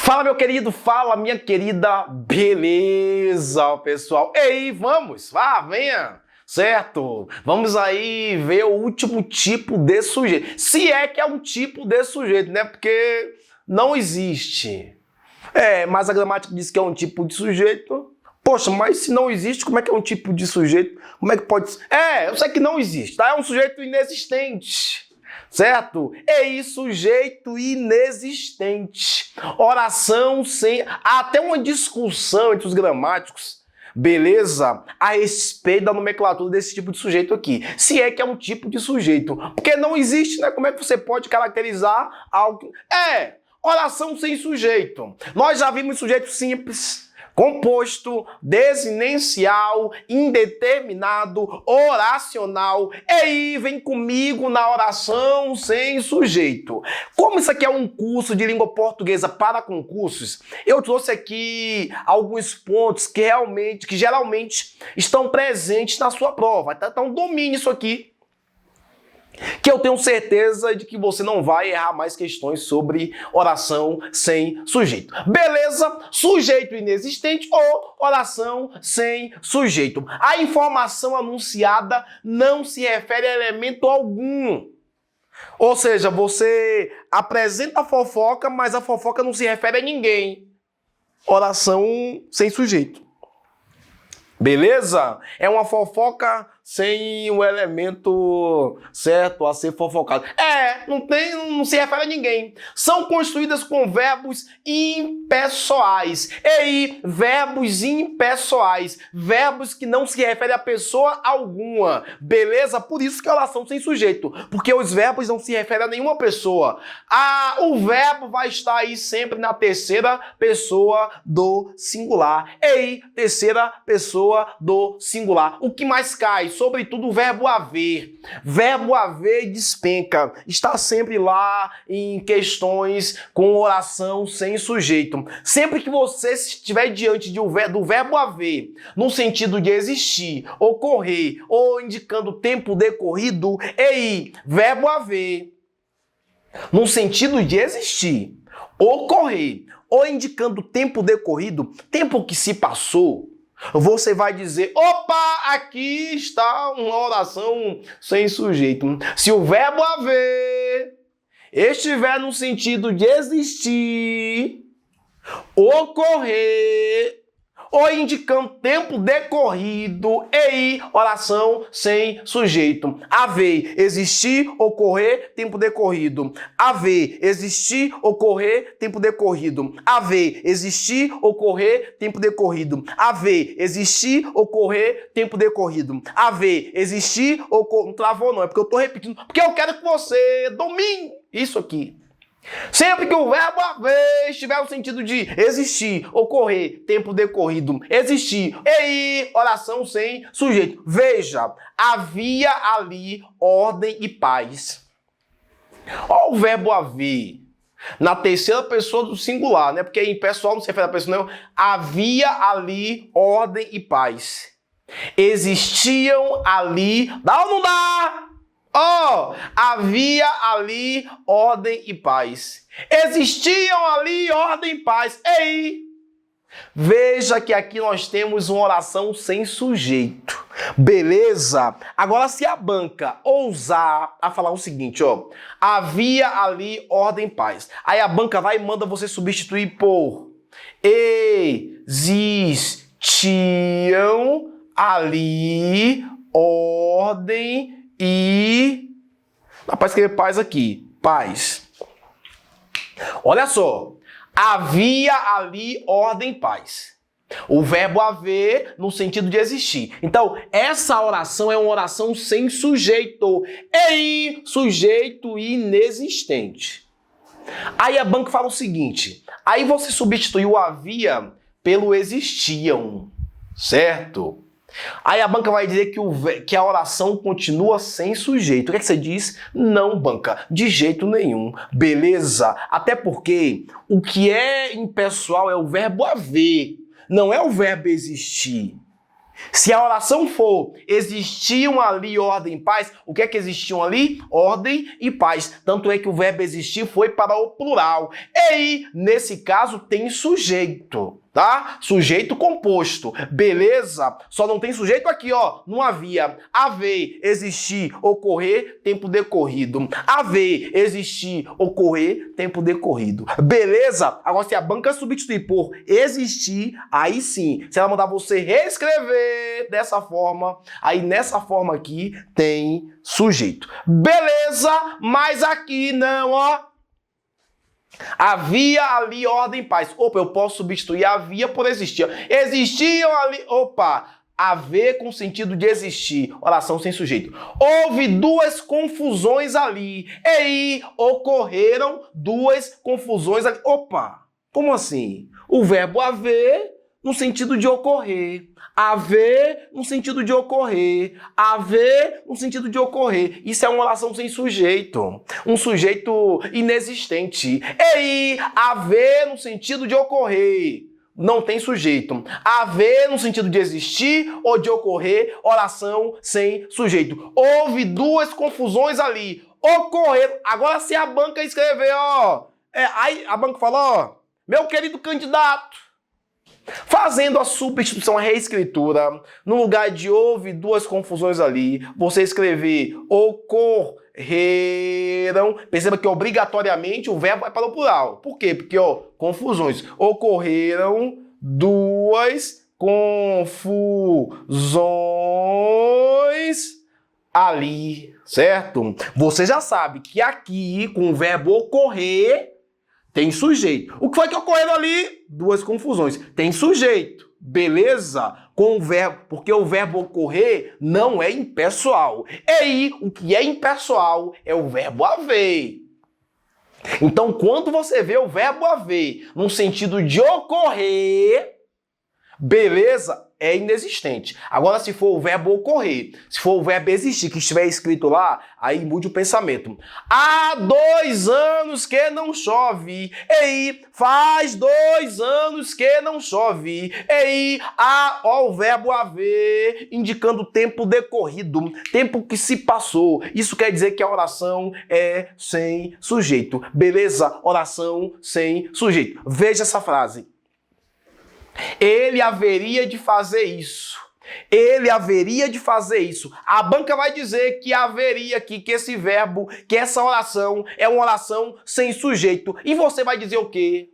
Fala, meu querido, fala, minha querida, beleza, pessoal? Ei, vamos, venha, certo? Vamos aí ver o último tipo de sujeito. Se é que é um tipo de sujeito, né? Porque não existe. Mas a gramática diz que é um tipo de sujeito. Poxa, mas se não existe, como é que é um tipo de sujeito? Como é que pode ser? Eu sei que não existe, tá? É um sujeito inexistente. Certo? Sujeito inexistente. Oração sem... Há até uma discussão entre os gramáticos, beleza? A respeito da nomenclatura desse tipo de sujeito aqui. Se é que é um tipo de sujeito. Porque não existe, né? Como é que você pode caracterizar algo... Oração sem sujeito. Nós já vimos sujeito simples, composto, desinencial, indeterminado, oracional. Vem comigo na oração sem sujeito. Como isso aqui é um curso de língua portuguesa para concursos, eu trouxe aqui alguns pontos que geralmente estão presentes na sua prova. Então domine isso aqui, que eu tenho certeza de que você não vai errar mais questões sobre oração sem sujeito. Beleza? Sujeito inexistente ou oração sem sujeito. A informação anunciada não se refere a elemento algum. Ou seja, você apresenta a fofoca, mas a fofoca não se refere a ninguém. Oração sem sujeito. Beleza? É uma fofoca sem o elemento certo a ser fofocado. Não se refere a ninguém. São construídas com verbos impessoais. Verbos impessoais. Verbos que não se referem a pessoa alguma. Beleza? Por isso que é oração sem sujeito. Porque os verbos não se referem a nenhuma pessoa. O verbo vai estar aí sempre na terceira pessoa do singular. Terceira pessoa do singular. O que mais cai? Sobretudo o verbo haver. Verbo haver despenca. Está sempre lá em questões com oração sem sujeito. Sempre que você estiver diante do verbo haver, no sentido de existir, ocorrer, ou indicando tempo decorrido, verbo haver, no sentido de existir, ocorrer, ou indicando tempo decorrido, tempo que se passou, você vai dizer, opa, aqui está uma oração sem sujeito. Se o verbo haver estiver no sentido de existir, ocorrer, ou indicando tempo decorrido, oração sem sujeito. Haver, existir, ocorrer, tempo decorrido. Haver, existir, ocorrer, tempo decorrido. Haver, existir, ocorrer, tempo decorrido. Haver, existir, ocorrer, tempo decorrido. Haver, existir, ocorrer... Não travou não, é porque eu tô repetindo. Porque eu quero que você domine isso aqui. Sempre que o verbo haver estiver no sentido de existir, ocorrer, tempo decorrido, existir, oração sem sujeito. Veja, havia ali ordem e paz. Olha o verbo haver na terceira pessoa do singular, né? Porque em pessoal não se refere a pessoa, não. Havia ali ordem e paz. Existiam ali... Dá ou não dá? Havia ali ordem e paz. Existiam ali ordem e paz. Veja que aqui nós temos uma oração sem sujeito. Beleza? Agora, se a banca ousar a falar o seguinte, havia ali ordem e paz. Aí a banca vai e manda você substituir por existiam ali ordem e... Dá para escrever paz aqui. Paz. Olha só. Havia ali ordem e paz. O verbo haver no sentido de existir. Então, essa oração é uma oração sem sujeito. Sujeito inexistente. Aí a banca fala o seguinte. Aí você substituiu o havia pelo existiam. Certo? Aí a banca vai dizer que a oração continua sem sujeito. O que é que você diz? Não, banca, de jeito nenhum. Beleza? Até porque o que é impessoal é o verbo haver, não é o verbo existir. Se a oração for existiam ali ordem e paz, o que é que existiam ali? Ordem e paz. Tanto é que o verbo existir foi para o plural. E aí, nesse caso, tem sujeito, tá? Sujeito composto. Beleza? Só não tem sujeito aqui, ó. Não havia. Haver, existir, ocorrer, tempo decorrido. Haver, existir, ocorrer, tempo decorrido. Beleza? Agora, se a banca substituir por existir, aí sim. Se ela mandar você reescrever dessa forma, aí nessa forma aqui tem sujeito. Beleza? Mas aqui não, ó. Havia ali ordem e paz. Opa, eu posso substituir havia por existia. Existiam ali... Opa! Haver com sentido de existir. Oração sem sujeito. Houve duas confusões ali. E aí ocorreram duas confusões ali. Opa! Como assim? O verbo haver no sentido de ocorrer. Haver no sentido de ocorrer. Haver no sentido de ocorrer. Isso é uma oração sem sujeito. Um sujeito inexistente. E aí, haver no sentido de ocorrer. Não tem sujeito. Haver no sentido de existir ou de ocorrer, oração sem sujeito. Houve duas confusões ali. Ocorreram. Agora se a banca escrever, ó. Aí a banca falou, ó. Meu querido candidato. Fazendo a substituição, a reescritura, no lugar de houve duas confusões ali, você escrever ocorreram, perceba que obrigatoriamente o verbo vai para o plural. Por quê? Porque, ó, confusões. Ocorreram duas confusões ali, certo? Você já sabe que aqui, com o verbo ocorrer, tem sujeito. O que foi que ocorreu ali? Duas confusões. Tem sujeito. Beleza? Com o verbo, porque o verbo ocorrer não é impessoal. E aí, o que é impessoal é o verbo haver. Então, quando você vê o verbo haver no sentido de ocorrer, beleza? É inexistente. Agora, se for o verbo ocorrer, se for o verbo existir, que estiver escrito lá, aí mude o pensamento. Há 2 anos que não chove. Ei, faz 2 anos que não chove. Ei, há, ó, o verbo haver, indicando tempo decorrido, tempo que se passou. Isso quer dizer que a oração é sem sujeito. Beleza? Oração sem sujeito. Veja essa frase. Ele haveria de fazer isso. Ele haveria de fazer isso. A banca vai dizer que haveria aqui, que esse verbo, que essa oração é uma oração sem sujeito. E você vai dizer o quê?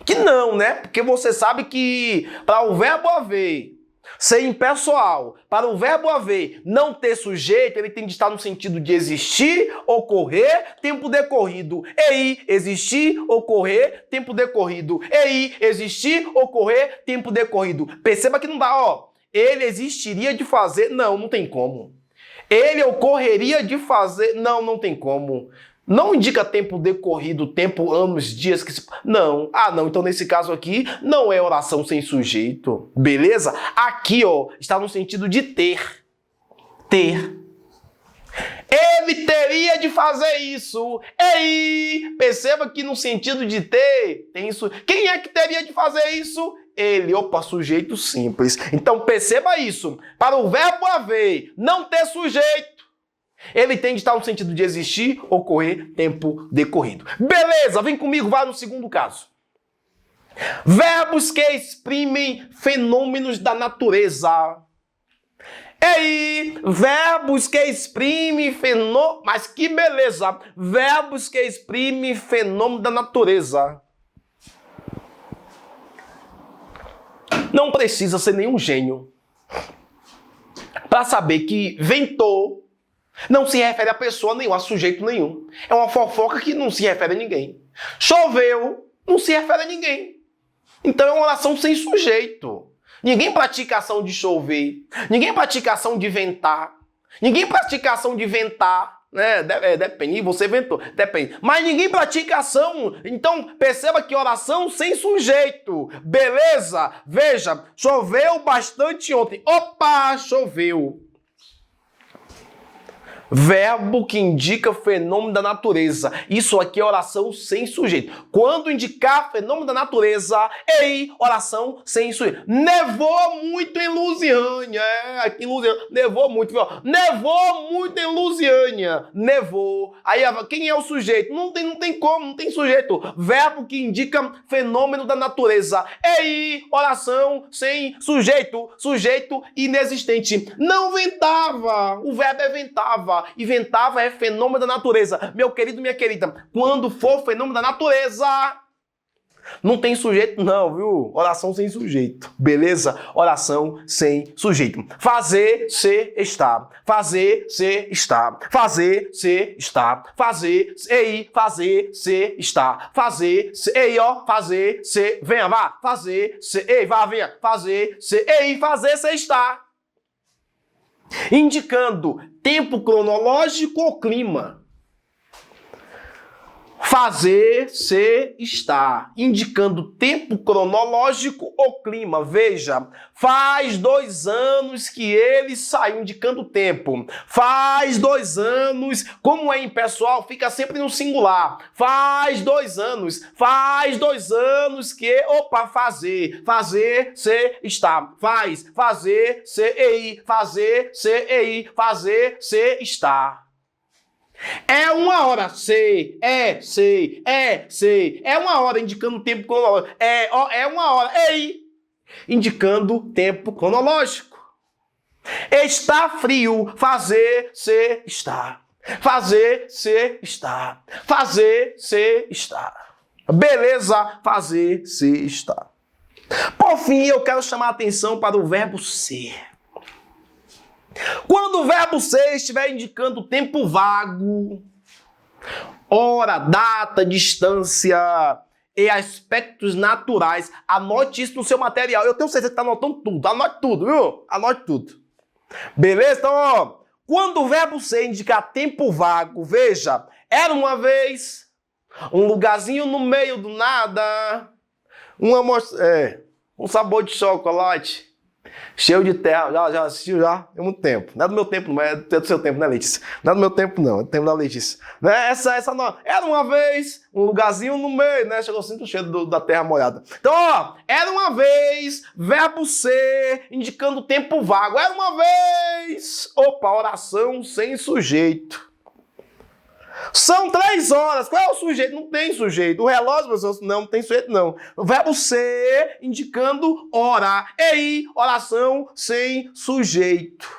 Que não, né? Porque você sabe que para o verbo haver ser impessoal, para o verbo haver não ter sujeito, ele tem de estar no sentido de existir, ocorrer, tempo decorrido. Ei, existir, ocorrer, tempo decorrido. Ei, existir, ocorrer, tempo decorrido. Perceba que não dá, ó. Ele existiria de fazer, não tem como. Ele ocorreria de fazer, não tem como. Não indica tempo decorrido, tempo, anos, dias que se... Não. Ah, não. Então, nesse caso aqui, não é oração sem sujeito. Beleza? Aqui, ó, está no sentido de ter. Ter. Ele teria de fazer isso. Ei! Perceba que no sentido de ter, tem isso. Quem é que teria de fazer isso? Ele. Opa, sujeito simples. Então, perceba isso. Para o verbo haver, não ter sujeito, ele tem de estar no sentido de existir, ocorrer, tempo decorrido. Beleza, vem comigo, vai no segundo caso. Verbos que exprimem fenômenos da natureza. Ei, verbos que exprimem fenômenos... Mas que beleza! Verbos que exprimem fenômeno da natureza. Não precisa ser nenhum gênio para saber que ventou não se refere a pessoa nenhuma, a sujeito nenhum. É uma fofoca que não se refere a ninguém. Choveu, não se refere a ninguém. Então é uma oração sem sujeito. Ninguém pratica ação de chover. Ninguém pratica ação de ventar. Ninguém pratica ação de ventar. Né? Depende, você ventou. Depende. Mas ninguém pratica ação. Então perceba que oração sem sujeito. Beleza? Veja, choveu bastante ontem. Opa, choveu. Verbo que indica fenômeno da natureza. Isso aqui é oração sem sujeito. Quando indicar fenômeno da natureza, ei, oração sem sujeito. Nevou muito em Lusiânia. Aqui em Lusiânia. Nevou muito, viu? Nevou muito em Lusiânia. Nevou. Aí, quem é o sujeito? Não tem como, não tem sujeito. Verbo que indica fenômeno da natureza. Ei, oração sem sujeito. Sujeito inexistente. Não ventava. O verbo é ventava. E ventava é fenômeno da natureza. Meu querido, minha querida, quando for fenômeno da natureza, não tem sujeito não, viu? Oração sem sujeito, beleza? Oração sem sujeito. Fazer, ser, estar. Fazer, ser, estar. Fazer, ser, estar. Fazer, ei, fazer, ser, estar. Fazer, ei, ó, fazer, ser, venha, vá. Fazer, ser, ei, vá, venha. Fazer, ser, ei, fazer, ser, estar. Indicando tempo cronológico ou clima. Fazer, ser, estar. Indicando tempo cronológico ou clima. Veja, faz 2 anos que ele saiu, indicando tempo. Faz 2 anos, como é impessoal, fica sempre no singular. Faz 2 anos que... Opa, fazer. Fazer, ser, estar. Faz, fazer, ser, ei. Fazer, ser, ei. Fazer, ser, estar. É uma hora, sei. É uma hora, indicando tempo cronológico. É uma hora, ei, indicando tempo cronológico. Está frio, fazer, ser, estar. Fazer, ser, estar. Fazer, ser, estar. Beleza? Fazer, ser, estar. Por fim, eu quero chamar a atenção para o verbo ser. Quando o verbo ser estiver indicando tempo vago, hora, data, distância e aspectos naturais, anote isso no seu material. Eu tenho certeza que está anotando tudo. Anote tudo, viu? Anote tudo. Beleza? Então, ó, quando o verbo ser indicar tempo vago, veja, era uma vez, um lugarzinho no meio do nada, um sabor de chocolate, cheio de terra. Já assistiu já? Tem muito tempo. Não é do meu tempo, não. É do seu tempo, né, Letícia? Não é do meu tempo, não. É do tempo da Letícia. Né? Essa não. Era uma vez um lugarzinho no meio, né? Chegou assim, o cheiro da terra molhada. Então, ó. Era uma vez, verbo ser, indicando tempo vago. Era uma vez. Opa, oração sem sujeito. São 3 horas. Qual é o sujeito? Não tem sujeito. O relógio, pessoal, não tem sujeito, não. O verbo ser indicando hora. Ei, oração sem sujeito.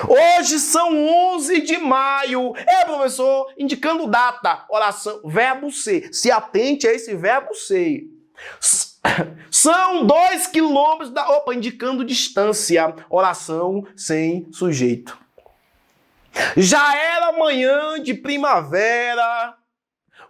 Hoje são 11 de maio. Professor, indicando data. Oração, verbo ser. Se atente a esse verbo ser. São 2 quilômetros da... Opa, indicando distância. Oração sem sujeito. Já era manhã de primavera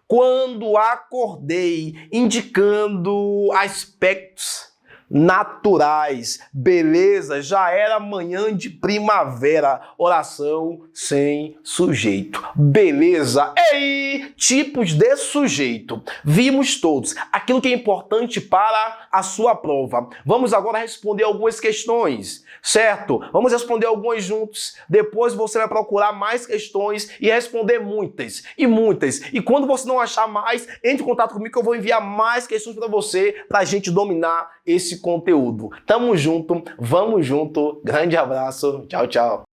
quando acordei, indicando aspectos naturais. Beleza, já era manhã de primavera. Oração sem sujeito. Beleza. Ei, tipos de sujeito. Vimos todos. Aquilo que é importante para a sua prova. Vamos agora responder algumas questões, certo? Vamos responder algumas juntos. Depois você vai procurar mais questões e responder muitas e muitas. E quando você não achar mais, entre em contato comigo que eu vou enviar mais questões para você, para a gente dominar esse conteúdo. Tamo junto, vamos junto. Grande abraço. Tchau, tchau.